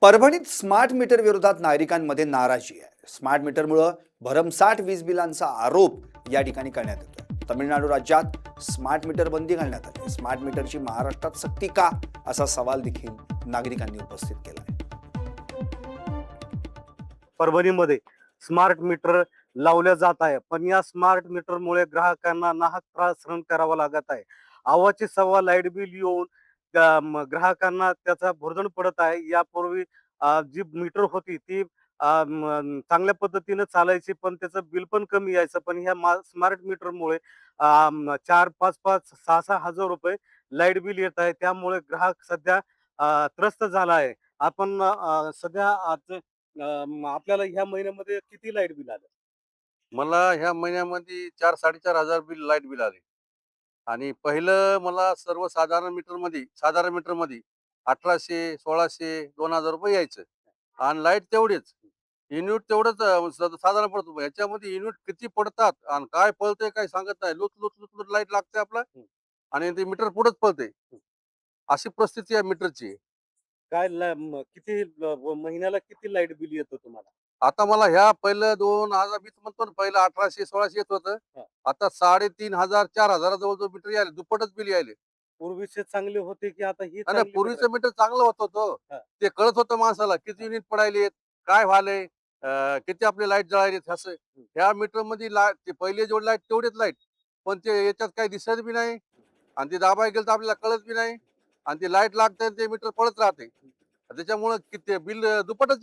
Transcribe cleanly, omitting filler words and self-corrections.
परभणीत smart meter विरोधात नागरिकांमध्ये नाराजी आहे. स्मार्ट मीटरमुळे भरमसाठ वीज बिलांचा आरोप या ठिकाणी करण्यात येतोय. तमिळनाडू राज्यात स्मार्ट मीटर बंदी घालण्यात आली. स्मार्ट मीटरची महाराष्ट्रात सक्ती का, असा सवाल देखील नागरिकांनी उपस्थित केला आहे. परभणीमध्ये स्मार्ट मीटर लावल्या जात आहे, पण या स्मार्ट मीटरमुळे ग्राहकांना नाहक त्रास सहन करावा लागत आहे. अव्वाचे सव्वा लाईट बिल येऊन ग्राहकांना त्याचा भुर्दण पडत आहे. यापूर्वी जी मीटर होती ती चांगल्या पद्धतीने चालायची, पण त्याचं बिल पण कमी यायचं. पण ह्या स्मार्ट मीटरमुळे 4, 5, 5, 6 हजार रुपये लाईट बिल येत आहे. त्यामुळे ग्राहक सध्या त्रस्त झाला आहे. आपण सध्या आज आपल्याला ह्या महिन्यामध्ये किती लाईट बिल आलं? मला ह्या महिन्यामध्ये 4-4.5 हजार लाईट बिल आले. आणि पहिलं मला साधारण मीटरमध्ये 1800, 1600, 2000 यायचं. आणि लाईट तेवढीच. युनिट तेवढंच साधारण पडतो. ह्याच्यामध्ये युनिट किती पडतात आणि काय पळतंय काय सांगत नाही. लुट लाईट लागते आपला आणि ते मीटर पुढेच पळते. अशी परिस्थिती आहे मीटरची. काय किती महिन्याला किती लाईट बिल येतं तुम्हाला? आता मला ह्या पहिलं 2020 म्हणतो ना, पहिलं 1800-1600 येत होतं. हा. आता 3500, 4000 जवळ मीटर यायले, दुप्पटच बिल यायले. पूर्वीचे चांगले होते की आता ही नाही चांगली मीटर पूर्वीचं मीटर चांगलं होत होतं. हा. ते कळत होतं माणसाला किती युनिट पडायलेत, काय व्हायलंय, किती आपले लाईट जळायलेत असं. ह्या मीटर मध्ये ते पहिले जेवढे लाईट तेवढेच लाईट, पण ते याच्यात काही दिसत बी नाही आणि ते दाबाय गेलं तर आपल्याला कळत बी नाही आणि ते लाईट लागतं ते मीटर पळत राहते. त्याच्यामुळे किती बिल दुप्पटच